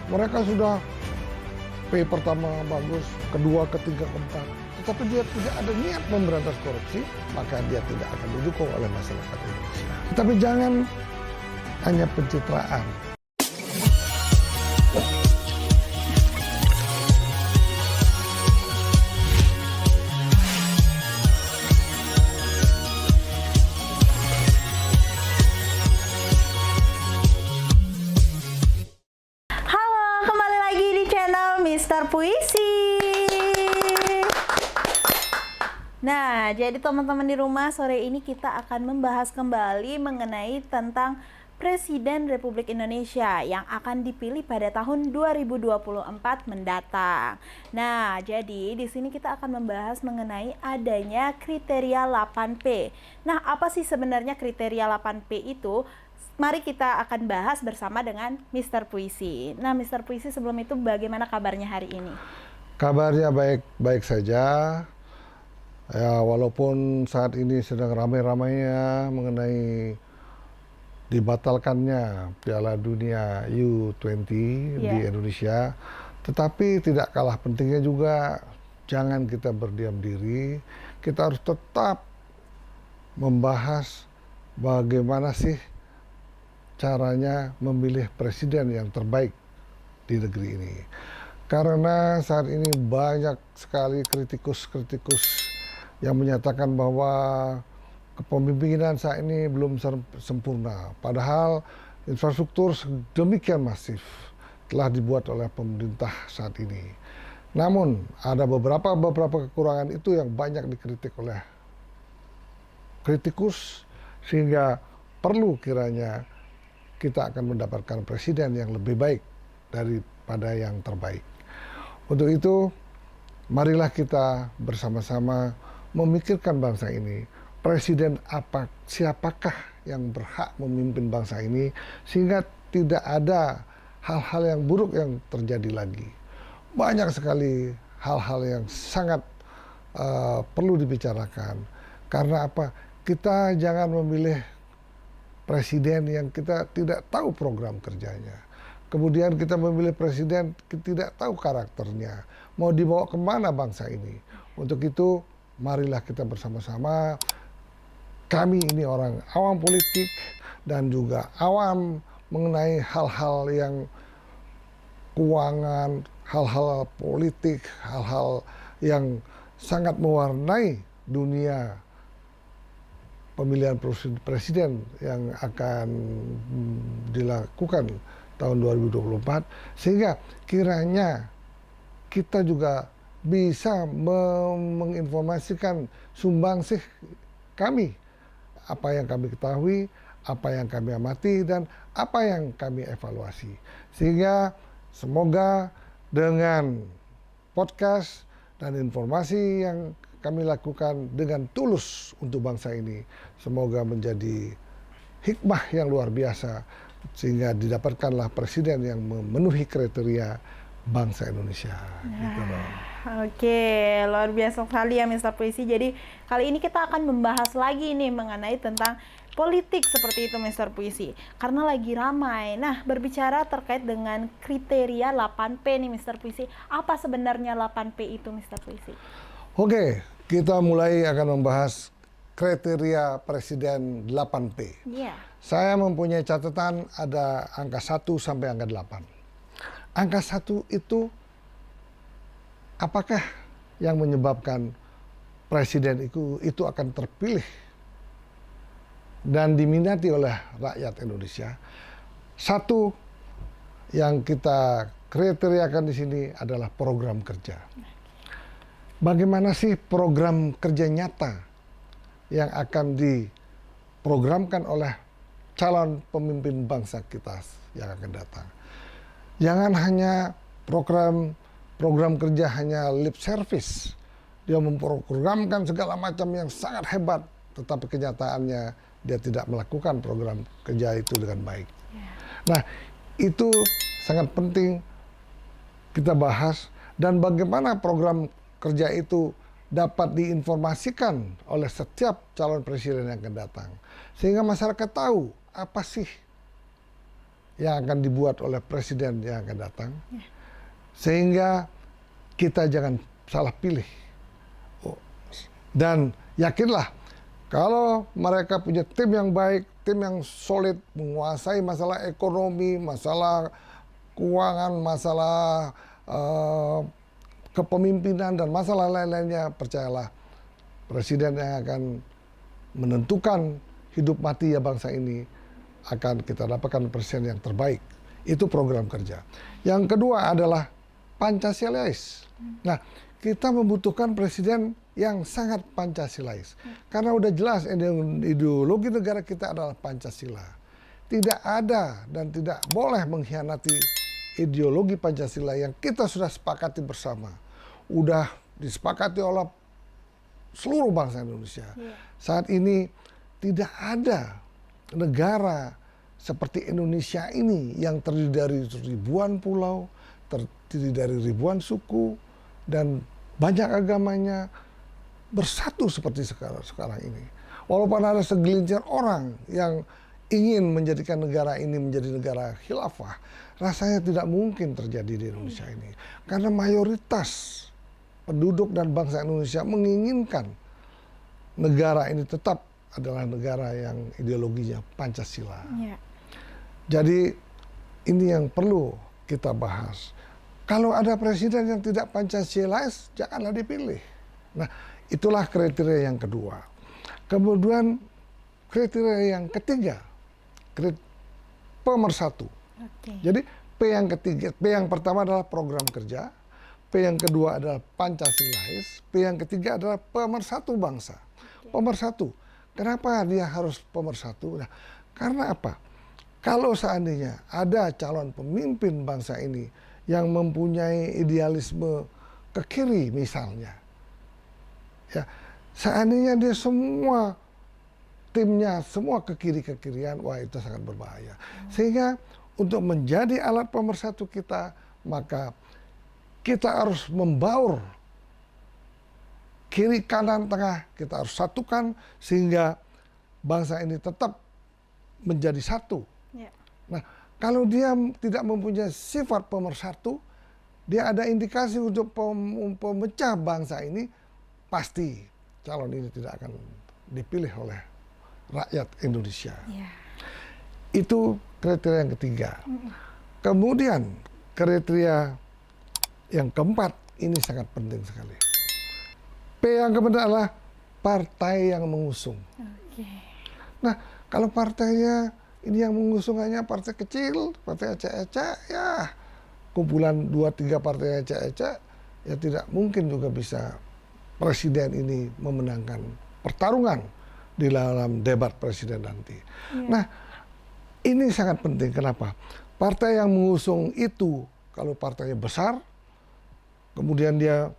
Mereka sudah pertama bagus, kedua, ketiga, keempat. Tetapi dia tidak ada niat memberantas korupsi, maka dia tidak akan didukung oleh masyarakat Indonesia. Tapi jangan hanya pencitraan. Mister Puisi. Nah, jadi teman-teman di rumah, sore ini kita akan membahas kembali mengenai tentang Presiden Republik Indonesia yang akan dipilih pada tahun 2024 mendatang. Nah, jadi di sini kita akan membahas mengenai adanya kriteria 8P. Nah, apa sih sebenarnya kriteria 8P itu? Mari kita akan bahas bersama dengan Mister Puisi. Nah, Mister Puisi, sebelum itu bagaimana kabarnya hari ini? Kabarnya baik-baik saja. Ya, walaupun saat ini sedang ramai-ramainya mengenai dibatalkannya Piala Dunia U20 di Indonesia, tetapi tidak kalah pentingnya juga jangan kita berdiam diri. Kita harus tetap membahas bagaimana sih caranya memilih presiden yang terbaik di negeri ini. Karena saat ini banyak sekali kritikus-kritikus yang menyatakan bahwa kepemimpinan saat ini belum sempurna. Padahal infrastruktur demikian masif telah dibuat oleh pemerintah saat ini. Namun ada beberapa kekurangan itu yang banyak dikritik oleh kritikus, sehingga perlu kiranya kita akan mendapatkan presiden yang lebih baik daripada yang terbaik. Untuk itu, marilah kita bersama-sama memikirkan bangsa ini. Presiden siapakah yang berhak memimpin bangsa ini sehingga tidak ada hal-hal yang buruk yang terjadi lagi. Banyak sekali hal-hal yang sangat perlu dibicarakan. Karena apa? Kita jangan memilih presiden yang kita tidak tahu program kerjanya. Kemudian kita memilih presiden kita tidak tahu karakternya. Mau dibawa kemana bangsa ini? Untuk itu, marilah kita bersama-sama. Kami ini orang awam politik dan juga awam mengenai hal-hal yang keuangan, hal-hal politik, hal-hal yang sangat mewarnai dunia pemilihan presiden yang akan dilakukan tahun 2024, sehingga kiranya kita juga bisa menginformasikan sumbangsih kami, apa yang kami ketahui, apa yang kami amati, dan apa yang kami evaluasi. Sehingga semoga dengan podcast dan informasi yang kami lakukan dengan tulus untuk bangsa ini, semoga menjadi hikmah yang luar biasa sehingga didapatkanlah presiden yang memenuhi kriteria bangsa Indonesia. Gitu loh. Oke, luar biasa sekali ya Mister Puisi. Jadi kali ini kita akan membahas lagi nih mengenai tentang politik seperti itu Mister Puisi. Karena lagi ramai. Nah, berbicara terkait dengan kriteria 8P nih Mister Puisi. Apa sebenarnya 8P itu Mister Puisi? Oke, kita mulai akan membahas kriteria presiden 8P. Saya mempunyai catatan ada angka 1 sampai angka 8. Angka 1 itu apakah yang menyebabkan presiden itu akan terpilih dan diminati oleh rakyat Indonesia. Satu yang kita kriteriakan di sini adalah program kerja. Bagaimana sih program kerja nyata yang akan diprogramkan oleh calon pemimpin bangsa kita yang akan datang. Jangan hanya program kerja hanya lip service. Dia memprogramkan segala macam yang sangat hebat, tetapi kenyataannya dia tidak melakukan program kerja itu dengan baik. Nah, itu sangat penting kita bahas, dan bagaimana program kerja itu dapat diinformasikan oleh setiap calon presiden yang akan datang. Sehingga masyarakat tahu apa sih yang akan dibuat oleh presiden yang akan datang, sehingga kita jangan salah pilih. Dan yakinlah, kalau mereka punya tim yang baik, tim yang solid, menguasai masalah ekonomi, masalah keuangan, masalah kepemimpinan, dan masalah lain-lainnya, percayalah, presiden yang akan menentukan hidup mati ya bangsa ini, akan kita dapatkan presiden yang terbaik. Itu program kerja. Yang kedua adalah Pancasilais. Nah, kita membutuhkan presiden yang sangat Pancasilais. Karena udah jelas ideologi negara kita adalah Pancasila. Tidak ada dan tidak boleh mengkhianati ideologi Pancasila yang kita sudah sepakati bersama. Udah disepakati oleh seluruh bangsa Indonesia. Saat ini tidak ada negara seperti Indonesia ini yang terdiri dari ribuan pulau, terdiri dari ribuan suku, dan banyak agamanya bersatu seperti sekarang ini. Walaupun ada segelintir orang yang ingin menjadikan negara ini menjadi negara khilafah, rasanya tidak mungkin terjadi di Indonesia ini. Karena mayoritas penduduk dan bangsa Indonesia menginginkan negara ini tetap adalah negara yang ideologinya Pancasila. Jadi ini yang perlu kita bahas. Kalau ada presiden yang tidak Pancasilais, janganlah dipilih. Nah, itulah kriteria yang kedua. Kemudian kriteria yang ketiga, pemersatu. Jadi P yang ketiga, P yang pertama adalah program kerja, P yang kedua adalah Pancasilais, P yang ketiga adalah pemersatu bangsa. Pemersatu. Kenapa dia harus pemersatu? Nah, karena apa? Kalau seandainya ada calon pemimpin bangsa ini yang mempunyai idealisme ke kiri misalnya, ya, seandainya dia semua timnya semua ke kiri-kirian, wah itu sangat berbahaya. Sehingga untuk menjadi alat pemersatu kita, maka kita harus membaur kiri, kanan, tengah, kita harus satukan sehingga bangsa ini tetap menjadi satu. Nah, kalau dia tidak mempunyai sifat pemersatu, dia ada indikasi untuk pemecah bangsa ini, pasti calon ini tidak akan dipilih oleh rakyat Indonesia. Itu kriteria yang ketiga. Kemudian kriteria yang keempat, ini sangat penting sekali. P yang keempat adalah partai yang mengusung. Nah, kalau partainya ini yang mengusung hanya partai kecil, partai ecek-ecek, ya kumpulan 2-3 partai ecek-ecek, ya tidak mungkin juga bisa presiden ini memenangkan pertarungan di dalam debat presiden nanti. Nah, ini sangat penting. Kenapa? Partai yang mengusung itu, kalau partainya besar, kemudian dia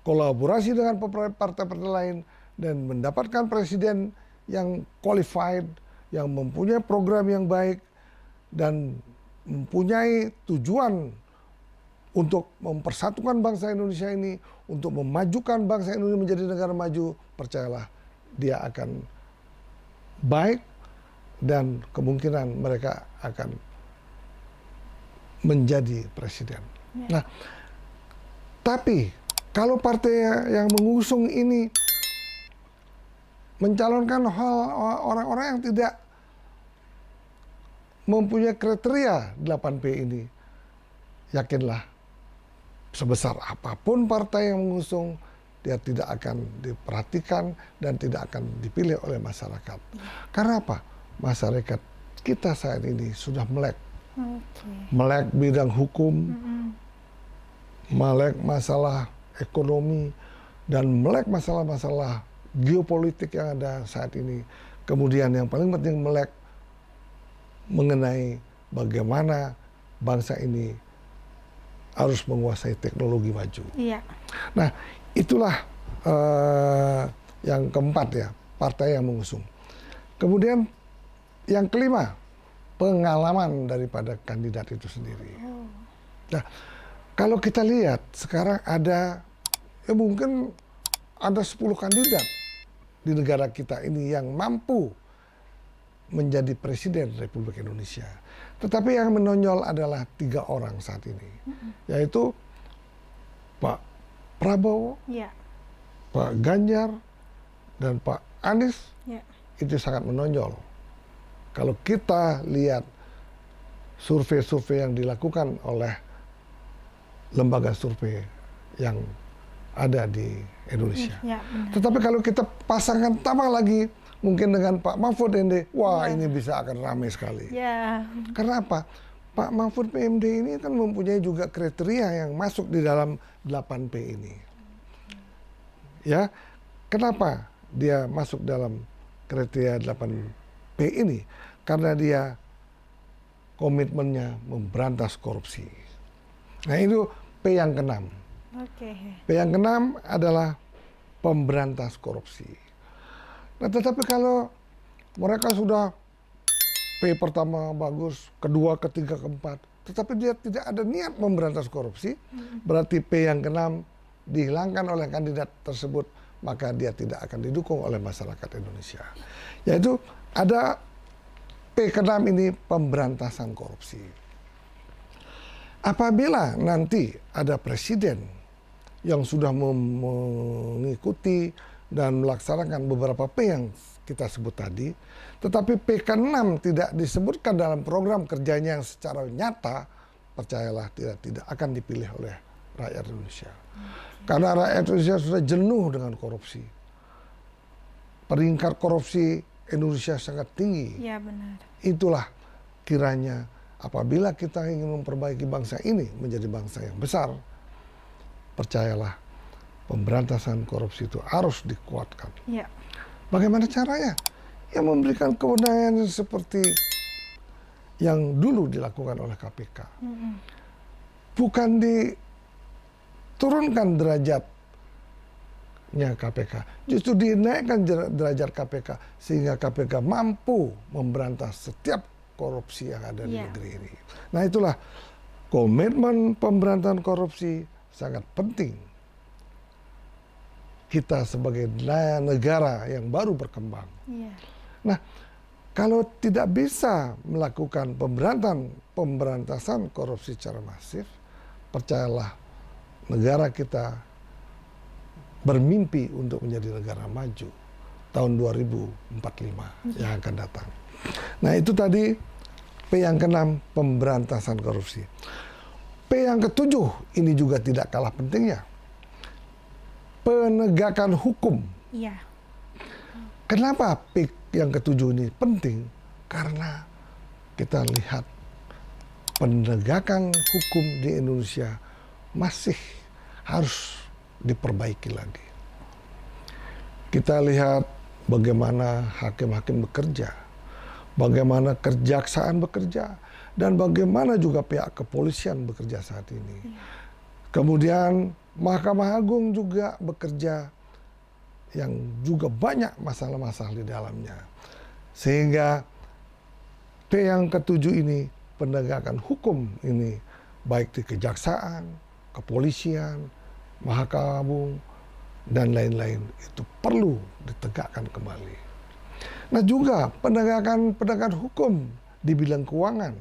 kolaborasi dengan partai-partai lain dan mendapatkan presiden yang qualified, yang mempunyai program yang baik dan mempunyai tujuan untuk mempersatukan bangsa Indonesia ini, untuk memajukan bangsa Indonesia menjadi negara maju, percayalah dia akan baik dan kemungkinan mereka akan menjadi presiden. Nah, tapi kalau partai yang mengusung ini mencalonkan orang-orang yang tidak mempunyai kriteria 8P ini, yakinlah sebesar apapun partai yang mengusung, dia tidak akan diperhatikan dan tidak akan dipilih oleh masyarakat. Karena apa? Masyarakat kita saat ini sudah melek. Melek bidang hukum, melek masalah ekonomi, dan melek masalah-masalah geopolitik yang ada saat ini. Kemudian yang paling penting melek mengenai bagaimana bangsa ini harus menguasai teknologi maju. Nah, itulah yang keempat ya, partai yang mengusung. Kemudian yang kelima, pengalaman daripada kandidat itu sendiri. Nah, kalau kita lihat sekarang ada, ya mungkin ada 10 kandidat di negara kita ini yang mampu menjadi Presiden Republik Indonesia. Tetapi yang menonjol adalah 3 orang saat ini, yaitu Pak Prabowo, Ya. Pak Ganjar, dan Pak Anies. Ya. Itu sangat menonjol. Kalau kita lihat survei-survei yang dilakukan oleh lembaga survei yang ada di Indonesia. Ya, benar. Tetapi kalau kita pasangkan tambah lagi mungkin dengan Pak Mahfud MD, wah ini bisa akan ramai sekali. Ya. Karena apa? Pak Mahfud PMD ini kan mempunyai juga kriteria yang masuk di dalam 8P ini. Ya, kenapa dia masuk dalam kriteria 8P ini? Karena dia komitmennya memberantas korupsi. Nah itu P yang ke-6. Oke. P yang ke-6 adalah pemberantas korupsi. Nah tetapi kalau mereka sudah P pertama bagus, kedua, ketiga, keempat, tetapi dia tidak ada niat memberantas korupsi, berarti P yang ke-6 dihilangkan oleh kandidat tersebut, maka dia tidak akan didukung oleh masyarakat Indonesia. Yaitu ada P ke-6 ini pemberantasan korupsi. Apabila nanti ada presiden yang sudah mengikuti dan melaksanakan beberapa P yang kita sebut tadi, tetapi P ke-6 tidak disebutkan dalam program kerjanya yang secara nyata, percayalah tidak akan dipilih oleh rakyat Indonesia. Karena rakyat Indonesia sudah jenuh dengan korupsi. Peringkat korupsi Indonesia sangat tinggi. Ya, benar. Itulah kiranya apabila kita ingin memperbaiki bangsa ini menjadi bangsa yang besar, percayalah pemberantasan korupsi itu harus dikuatkan. Ya. Bagaimana caranya? Ya memberikan kewenangan seperti yang dulu dilakukan oleh KPK. Bukan diturunkan derajatnya KPK, justru dinaikkan derajat KPK sehingga KPK mampu memberantas setiap korupsi yang ada di negeri ini. Nah itulah komitmen pemberantasan korupsi sangat penting. Kita sebagai negara yang baru berkembang. Yeah. Nah, kalau tidak bisa melakukan pemberantasan korupsi secara masif, percayalah negara kita bermimpi untuk menjadi negara maju tahun 2045 yang akan datang. Nah, itu tadi P yang ke-6 pemberantasan korupsi. P yang ke-7 ini juga tidak kalah pentingnya. Penegakan hukum. Iya. Kenapa P yang ke-7 ini penting? Karena kita lihat penegakan hukum di Indonesia masih harus diperbaiki lagi. Kita lihat bagaimana hakim-hakim bekerja, bagaimana kejaksaan bekerja, dan bagaimana juga pihak kepolisian bekerja saat ini. Kemudian Mahkamah Agung juga bekerja yang juga banyak masalah-masalah di dalamnya. Sehingga P yang ke-7 ini, penegakan hukum ini, baik di kejaksaan, kepolisian, Mahkamah Agung, dan lain-lain, itu perlu ditegakkan kembali. Nah juga penegakan hukum di bidang keuangan.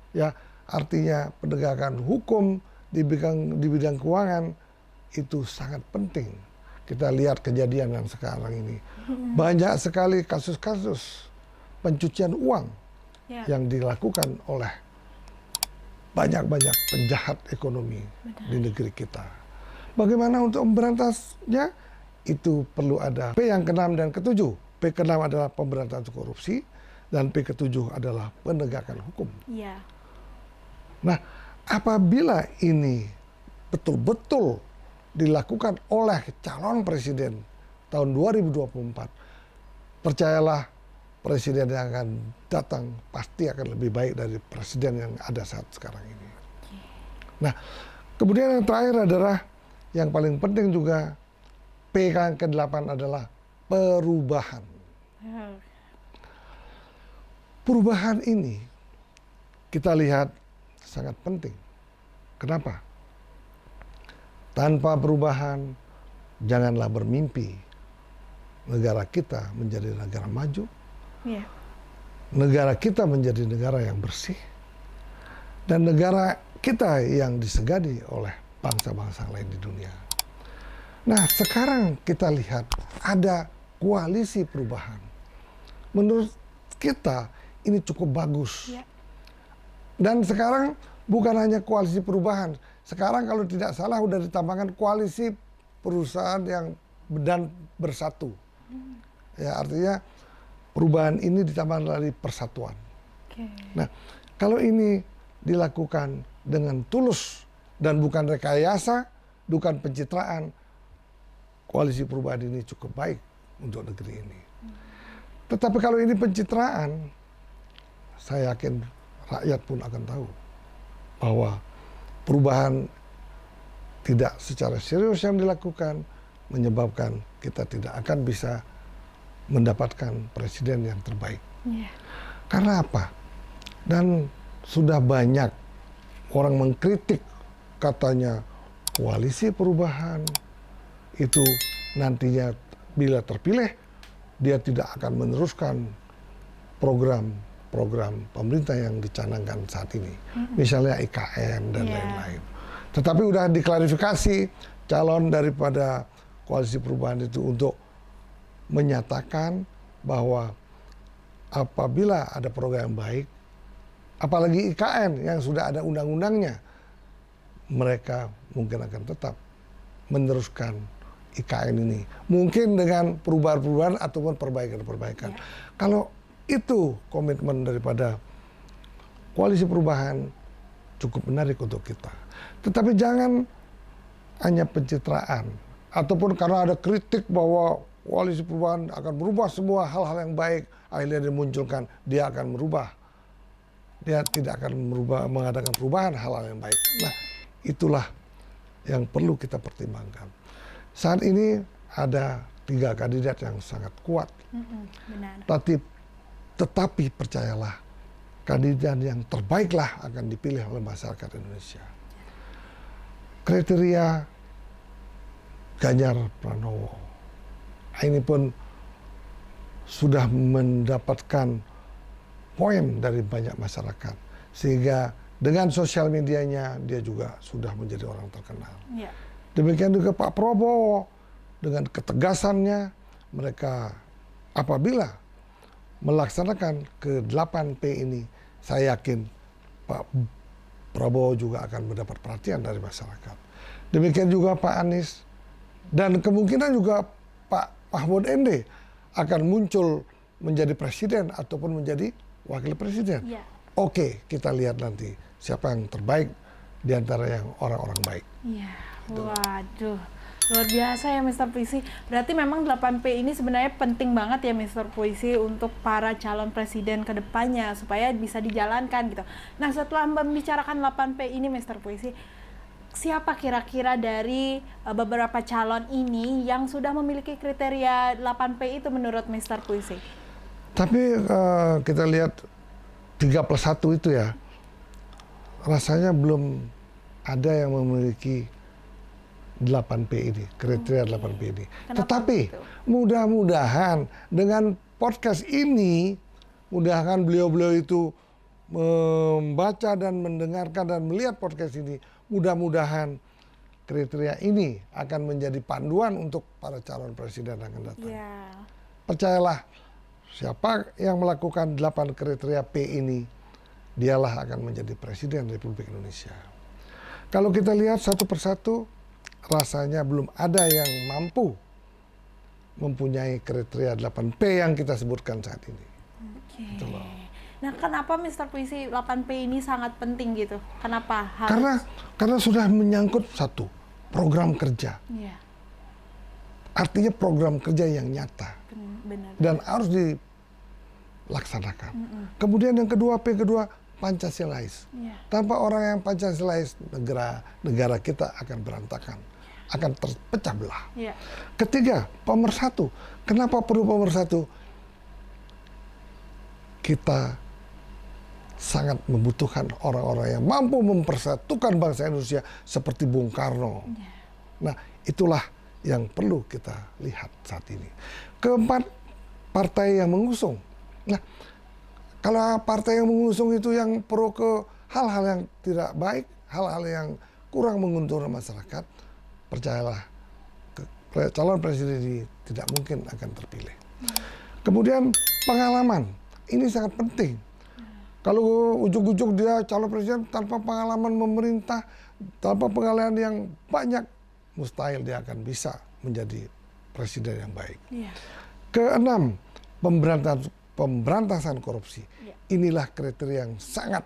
Ya, artinya penegakan hukum di bidang keuangan itu sangat penting. Kita lihat kejadian yang sekarang ini. Banyak sekali kasus-kasus pencucian uang yang dilakukan oleh banyak-banyak penjahat ekonomi di negeri kita. Bagaimana untuk memberantasnya? Itu perlu ada P yang ke-6 dan ke-7. P ke-6 adalah pemberantasan korupsi dan P ke-7 adalah penegakan hukum. Iya. Nah, apabila ini betul-betul dilakukan oleh calon presiden tahun 2024, percayalah presiden yang akan datang pasti akan lebih baik dari presiden yang ada saat sekarang ini. Nah, kemudian yang terakhir adalah yang paling penting juga P yang ke-8 adalah perubahan. Perubahan ini kita lihat sangat penting. Kenapa? Tanpa perubahan, janganlah bermimpi negara kita menjadi negara maju. negara kita menjadi negara yang bersih dan negara kita yang disegani oleh bangsa-bangsa lain di dunia. Nah, sekarang kita lihat ada koalisi perubahan. Menurut kita ini cukup bagus. Ya. Dan sekarang bukan hanya koalisi perubahan. Sekarang kalau tidak salah sudah ditambahkan koalisi perusahaan yang dan bersatu. Ya, artinya perubahan ini ditambah dari persatuan. Okay. Nah, kalau ini dilakukan dengan tulus dan bukan rekayasa, bukan pencitraan, koalisi perubahan ini cukup baik untuk negeri ini. Tetapi kalau ini pencitraan, saya yakin rakyat pun akan tahu bahwa perubahan tidak secara serius yang dilakukan menyebabkan kita tidak akan bisa mendapatkan presiden yang terbaik. Yeah. Karena apa? Dan sudah banyak orang mengkritik, katanya koalisi perubahan itu nantinya bila terpilih dia tidak akan meneruskan program pemerintah yang dicanangkan saat ini. Misalnya IKN dan lain-lain. Tetapi sudah diklarifikasi calon daripada koalisi perubahan itu untuk menyatakan bahwa apabila ada program yang baik, apalagi IKN yang sudah ada undang-undangnya, mereka mungkin akan tetap meneruskan IKN ini. Mungkin dengan perubahan-perubahan ataupun perbaikan-perbaikan. Ya. Kalau itu komitmen daripada koalisi perubahan, cukup menarik untuk kita. Tetapi jangan hanya pencitraan. Ataupun karena ada kritik bahwa koalisi perubahan akan berubah semua hal-hal yang baik, akhirnya dimunculkan dia akan merubah. Dia tidak akan mengadakan perubahan hal-hal yang baik. Nah, itulah yang perlu kita pertimbangkan. Saat ini ada 3 kandidat yang sangat kuat. Benar. Tetapi percayalah, kandidat yang terbaiklah akan dipilih oleh masyarakat Indonesia. Kriteria Ganjar Pranowo ini pun sudah mendapatkan poin dari banyak masyarakat, sehingga dengan sosial medianya dia juga sudah menjadi orang terkenal. Ya. Demikian juga Pak Prabowo dengan ketegasannya, mereka apabila melaksanakan ke-8P ini, saya yakin Pak Prabowo juga akan mendapat perhatian dari masyarakat. Demikian juga Pak Anies, dan kemungkinan juga Pak Mahfud MD akan muncul menjadi presiden ataupun menjadi wakil presiden. Ya. Oke, kita lihat nanti siapa yang terbaik di antara yang orang-orang baik. Iya. Waduh, luar biasa ya Mr. Puisi. Berarti memang 8P ini sebenarnya penting banget ya Mr. Puisi untuk para calon presiden ke depannya supaya bisa dijalankan gitu. Nah, setelah membicarakan 8P ini Mr. Puisi, siapa kira-kira dari beberapa calon ini yang sudah memiliki kriteria 8P itu menurut Mr. Puisi? Tapi kita lihat 3+1 itu ya, rasanya belum ada yang memiliki 8P ini, kriteria 8P ini. Kenapa tetapi begitu? Mudah-mudahan dengan podcast ini, mudah-mudahan beliau-beliau itu membaca dan mendengarkan dan melihat podcast ini, mudah-mudahan kriteria ini akan menjadi panduan untuk para calon presiden yang akan datang. Yeah. Percayalah, siapa yang melakukan 8 kriteria P ini, dialah akan menjadi presiden Republik Indonesia. Kalau kita lihat satu persatu, rasanya belum ada yang mampu mempunyai kriteria 8P yang kita sebutkan saat ini. Oke. Nah, kenapa Mr. Puisi 8P ini sangat penting gitu? Kenapa harus? Karena sudah menyangkut satu, program kerja. Yeah. Artinya program kerja yang nyata. Benar. Dan harus dilaksanakan. Kemudian yang kedua, P kedua, Pancasilais. Yeah. Tanpa orang yang Pancasilais, negara kita akan berantakan, akan terpecah belah. Yeah. Ketiga, pemersatu. Kenapa perlu pemersatu? Kita sangat membutuhkan orang-orang yang mampu mempersatukan bangsa Indonesia seperti Bung Karno. Yeah. Nah, itulah yang perlu kita lihat saat ini. Keempat, partai yang mengusung. Nah, Kalau partai yang mengusung itu yang pro ke hal-hal yang tidak baik, hal-hal yang kurang menguntungkan masyarakat, percayalah, calon presiden ini tidak mungkin akan terpilih. Kemudian pengalaman, ini sangat penting. Kalau ujuk-ujuk dia calon presiden tanpa pengalaman memerintah, tanpa pengalaman yang banyak, mustahil dia akan bisa menjadi presiden yang baik. Keenam, pemberantasan korupsi. Inilah kriteria yang sangat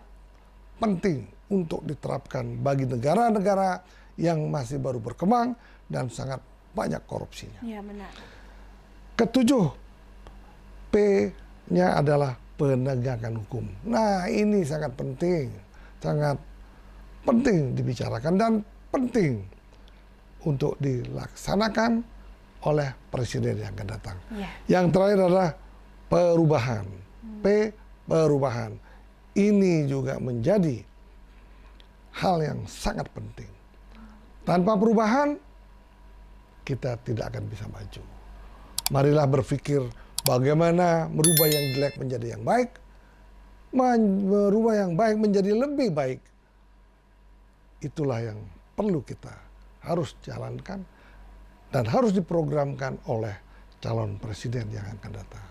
penting untuk diterapkan bagi negara-negara yang masih baru berkembang dan sangat banyak korupsinya. Iya, benar. Ketujuh, P-nya adalah penegakan hukum. Nah, ini sangat penting dibicarakan dan penting untuk dilaksanakan oleh presiden yang akan datang. Yang terakhir adalah perubahan. P, perubahan. Ini juga menjadi hal yang sangat penting. Tanpa perubahan, kita tidak akan bisa maju. Marilah berpikir bagaimana merubah yang jelek menjadi yang baik, merubah yang baik menjadi lebih baik. Itulah yang perlu kita harus jalankan dan harus diprogramkan oleh calon presiden yang akan datang.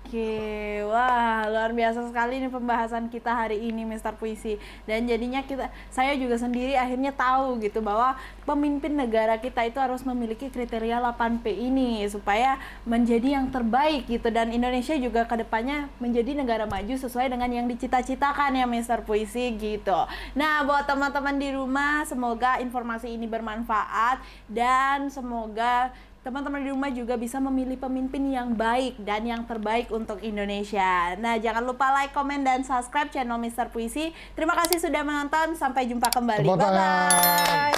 Oke, wah luar biasa sekali nih pembahasan kita hari ini, Mister Puisi. Dan jadinya saya juga sendiri akhirnya tahu gitu bahwa pemimpin negara kita itu harus memiliki kriteria 8P ini supaya menjadi yang terbaik gitu. Dan Indonesia juga kedepannya menjadi negara maju sesuai dengan yang dicita-citakan ya, Mister Puisi gitu. Nah, buat teman-teman di rumah, semoga informasi ini bermanfaat dan semoga teman-teman di rumah juga bisa memilih pemimpin yang baik dan yang terbaik untuk Indonesia. Nah, jangan lupa like, komen, dan subscribe channel Mister Puisi. Terima kasih sudah menonton. Sampai jumpa kembali. Bye-bye.